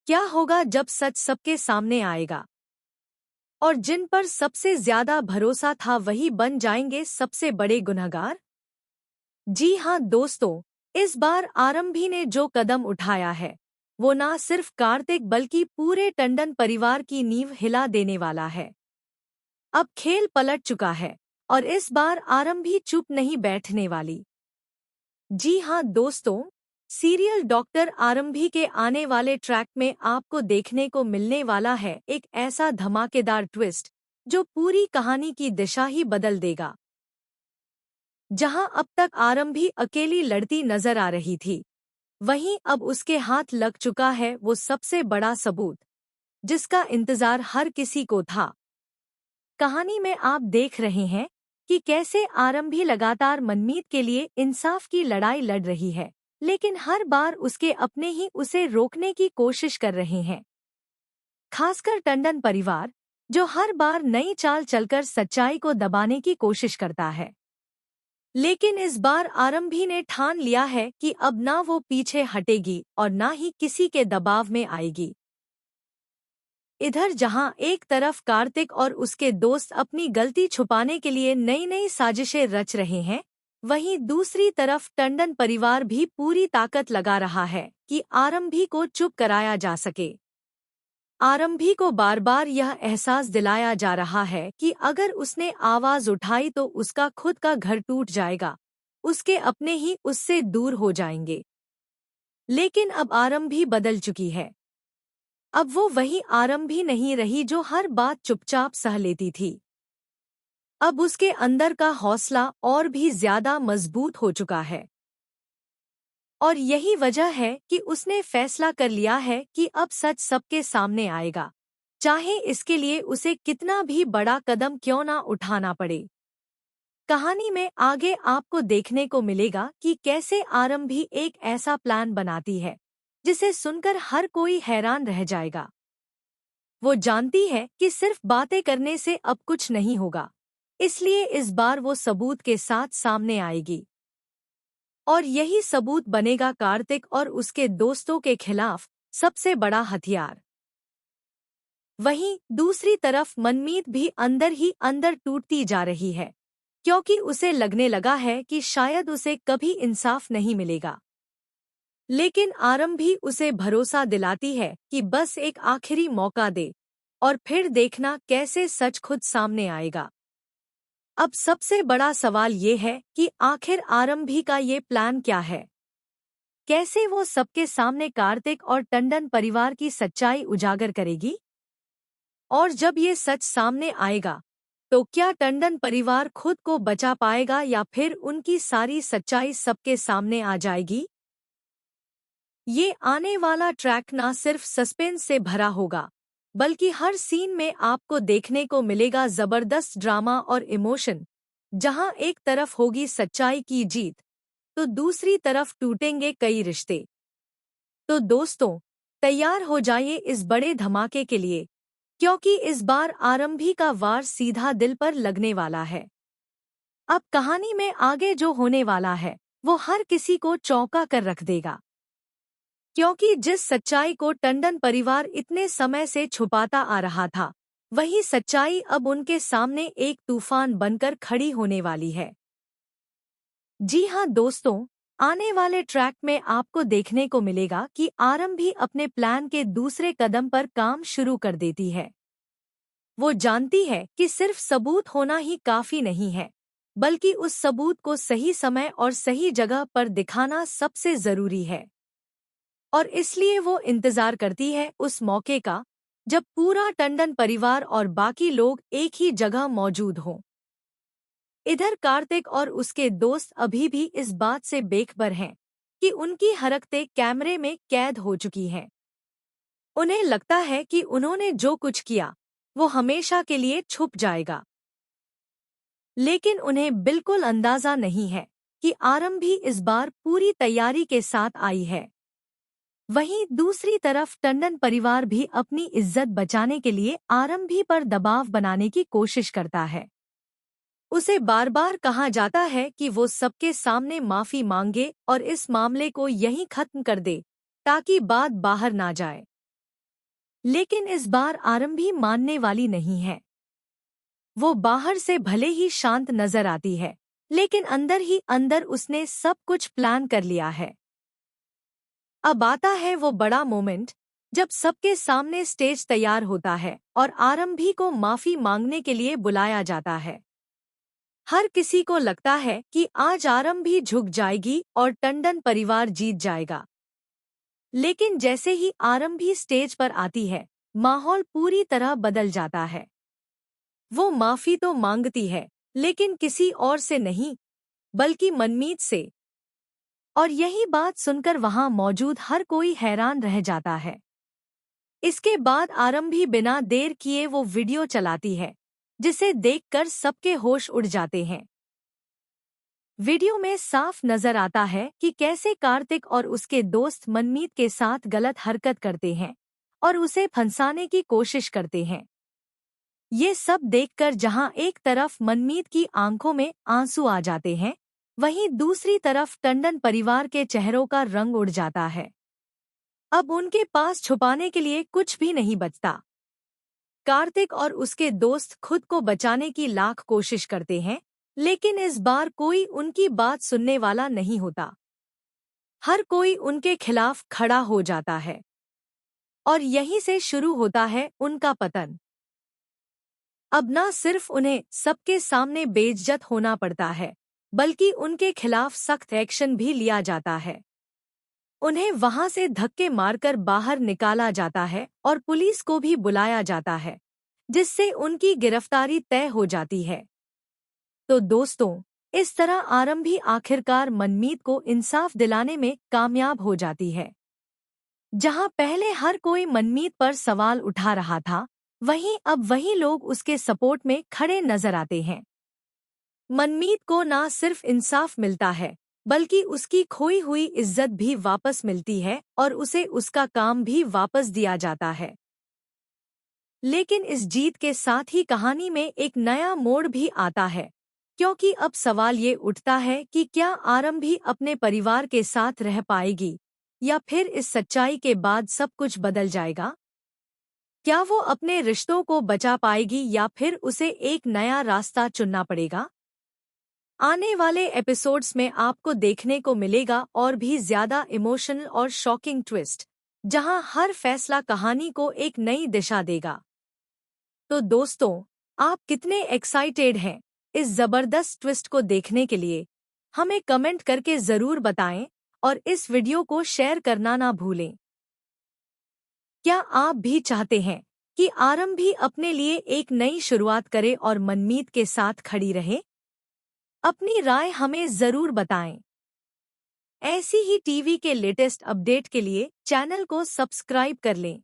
क्या होगा जब सच सबके सामने आएगा? और जिन पर सबसे ज्यादा भरोसा था वही बन जाएंगे सबसे बड़े गुनहगार? जी हाँ दोस्तों, इस बार आरंभी ने जो कदम उठाया है वो ना सिर्फ कार्तिक बल्कि पूरे टंडन परिवार की नींव हिला देने वाला है। अब खेल पलट चुका है और इस बार आरंभी चुप नहीं बैठने वाली। जी हाँ दोस्तों, सीरियल डॉक्टर आरंभी के आने वाले ट्रैक में आपको देखने को मिलने वाला है एक ऐसा धमाकेदार ट्विस्ट जो पूरी कहानी की दिशा ही बदल देगा। जहां अब तक आरंभी अकेली लड़ती नजर आ रही थी, वहीं अब उसके हाथ लग चुका है वो सबसे बड़ा सबूत जिसका इंतजार हर किसी को था। कहानी में आप देख रहे हैं कि कैसे आरंभी लगातार मनमीत के लिए इंसाफ की लड़ाई लड़ रही है, लेकिन हर बार उसके अपने ही उसे रोकने की कोशिश कर रहे हैं। खासकर टंडन परिवार, जो हर बार नई चाल चलकर सच्चाई को दबाने की कोशिश करता है। लेकिन इस बार आरंभी ने ठान लिया है कि अब ना वो पीछे हटेगी और ना ही किसी के दबाव में आएगी। इधर जहां एक तरफ कार्तिक और उसके दोस्त अपनी गलती छुपाने के लिए नई नई साजिशें रच रहे हैं, वहीं दूसरी तरफ टंडन परिवार भी पूरी ताकत लगा रहा है कि आरंभी को चुप कराया जा सके। आरंभी को बार बार यह एहसास दिलाया जा रहा है कि अगर उसने आवाज उठाई तो उसका खुद का घर टूट जाएगा, उसके अपने ही उससे दूर हो जाएंगे। लेकिन अब आरंभी बदल चुकी है। अब वो वही आरंभी नहीं रही जो हर बात चुपचाप सह लेती थी। अब उसके अंदर का हौसला और भी ज्यादा मजबूत हो चुका है। और यही वजह है कि उसने फैसला कर लिया है कि अब सच सबके सामने आएगा, चाहे इसके लिए उसे कितना भी बड़ा कदम क्यों ना उठाना पड़े। कहानी में आगे आपको देखने को मिलेगा कि कैसे आरंभी एक ऐसा प्लान बनाती है जिसे सुनकर हर कोई हैरान रह जाएगा। वो जानती है कि सिर्फ बातें करने से अब कुछ नहीं होगा, इसलिए इस बार वो सबूत के साथ सामने आएगी। और यही सबूत बनेगा कार्तिक और उसके दोस्तों के खिलाफ सबसे बड़ा हथियार। वहीं दूसरी तरफ मनमीत भी अंदर ही अंदर टूटती जा रही है, क्योंकि उसे लगने लगा है कि शायद उसे कभी इंसाफ नहीं मिलेगा। लेकिन आरंभी उसे भरोसा दिलाती है कि बस एक आखिरी मौका दे और फिर देखना कैसे सच खुद सामने आएगा। अब सबसे बड़ा सवाल ये है कि आखिर आरंभी का ये प्लान क्या है? कैसे वो सबके सामने कार्तिक और टंडन परिवार की सच्चाई उजागर करेगी? और जब ये सच सामने आएगा, तो क्या टंडन परिवार खुद को बचा पाएगा या फिर उनकी सारी सच्चाई सबके सामने आ जाएगी? ये आने वाला ट्रैक ना सिर्फ सस्पेंस से भरा होगा, बल्कि हर सीन में आपको देखने को मिलेगा जबरदस्त ड्रामा और इमोशन। जहां एक तरफ होगी सच्चाई की जीत, तो दूसरी तरफ टूटेंगे कई रिश्ते। तो दोस्तों, तैयार हो जाइए इस बड़े धमाके के लिए, क्योंकि इस बार आरंभी का वार सीधा दिल पर लगने वाला है। अब कहानी में आगे जो होने वाला है वो हर किसी को चौंका कर रख देगा, क्योंकि जिस सच्चाई को टंडन परिवार इतने समय से छुपाता आ रहा था, वही सच्चाई अब उनके सामने एक तूफान बनकर खड़ी होने वाली है। जी हाँ दोस्तों, आने वाले ट्रैक में आपको देखने को मिलेगा कि आरंभी अपने प्लान के दूसरे कदम पर काम शुरू कर देती है। वो जानती है कि सिर्फ सबूत होना ही काफी नहीं है, बल्कि उस सबूत को सही समय और सही जगह पर दिखाना सबसे जरूरी है। और इसलिए वो इंतजार करती है उस मौके का जब पूरा टंडन परिवार और बाकी लोग एक ही जगह मौजूद हों। इधर कार्तिक और उसके दोस्त अभी भी इस बात से बेखबर हैं कि उनकी हरकतें कैमरे में कैद हो चुकी हैं। उन्हें लगता है कि उन्होंने जो कुछ किया वो हमेशा के लिए छुप जाएगा। लेकिन उन्हें बिल्कुल अंदाजा नहीं है कि आरंभी इस बार पूरी तैयारी के साथ आई है। वहीं दूसरी तरफ टंडन परिवार भी अपनी इज्जत बचाने के लिए आरंभी पर दबाव बनाने की कोशिश करता है। उसे बार बार कहा जाता है कि वो सबके सामने माफी मांगे और इस मामले को यहीं खत्म कर दे, ताकि बात बाहर ना जाए। लेकिन इस बार आरंभी मानने वाली नहीं है। वो बाहर से भले ही शांत नजर आती है, लेकिन अंदर ही अंदर उसने सब कुछ प्लान कर लिया है। अब आता है वो बड़ा मोमेंट, जब सबके सामने स्टेज तैयार होता है और आरंभी को माफी मांगने के लिए बुलाया जाता है। हर किसी को लगता है कि आज आरंभी झुक जाएगी और टंडन परिवार जीत जाएगा। लेकिन जैसे ही आरंभी स्टेज पर आती है, माहौल पूरी तरह बदल जाता है। वो माफी तो मांगती है, लेकिन किसी और से नहीं, बल्कि मनमीत से। और यही बात सुनकर वहां मौजूद हर कोई हैरान रह जाता है। इसके बाद आरंभी बिना देर किए वो वीडियो चलाती है, जिसे देखकर सबके होश उड़ जाते हैं। वीडियो में साफ नजर आता है कि कैसे कार्तिक और उसके दोस्त मनमीत के साथ गलत हरकत करते हैं और उसे फंसाने की कोशिश करते हैं। ये सब देखकर जहां एक तरफ मनमीत की आंखों में आंसू आ जाते हैं, वहीं दूसरी तरफ टंडन परिवार के चेहरों का रंग उड़ जाता है। अब उनके पास छुपाने के लिए कुछ भी नहीं बचता। कार्तिक और उसके दोस्त खुद को बचाने की लाख कोशिश करते हैं, लेकिन इस बार कोई उनकी बात सुनने वाला नहीं होता। हर कोई उनके खिलाफ खड़ा हो जाता है और यहीं से शुरू होता है उनका पतन। अब ना सिर्फ उन्हें सबके सामने बेइज्जत होना पड़ता है, बल्कि उनके खिलाफ सख्त एक्शन भी लिया जाता है। उन्हें वहां से धक्के मारकर बाहर निकाला जाता है और पुलिस को भी बुलाया जाता है, जिससे उनकी गिरफ्तारी तय हो जाती है। तो दोस्तों, इस तरह आरंभी आखिरकार मनमीत को इंसाफ दिलाने में कामयाब हो जाती है। जहां पहले हर कोई मनमीत पर सवाल उठा रहा था, वहीं अब वही लोग उसके सपोर्ट में खड़े नजर आते हैं। मनमीत को ना सिर्फ इंसाफ मिलता है, बल्कि उसकी खोई हुई इज्जत भी वापस मिलती है और उसे उसका काम भी वापस दिया जाता है। लेकिन इस जीत के साथ ही कहानी में एक नया मोड़ भी आता है, क्योंकि अब सवाल ये उठता है कि क्या आरंभी अपने परिवार के साथ रह पाएगी, या फिर इस सच्चाई के बाद सब कुछ बदल जाएगा? क्या वो अपने रिश्तों को बचा पाएगी या फिर उसे एक नया रास्ता चुनना पड़ेगा? आने वाले एपिसोड्स में आपको देखने को मिलेगा और भी ज्यादा इमोशनल और शॉकिंग ट्विस्ट, जहां हर फैसला कहानी को एक नई दिशा देगा। तो दोस्तों, आप कितने एक्साइटेड हैं इस जबरदस्त ट्विस्ट को देखने के लिए? हमें कमेंट करके जरूर बताएं और इस वीडियो को शेयर करना ना भूलें। क्या आप भी चाहते हैं कि आरंभी अपने लिए एक नई शुरुआत करे और मनमीत के साथ खड़ी रहे? अपनी राय हमें जरूर बताएं। ऐसी ही टीवी के लेटेस्ट अपडेट के लिए चैनल को सब्सक्राइब कर लें।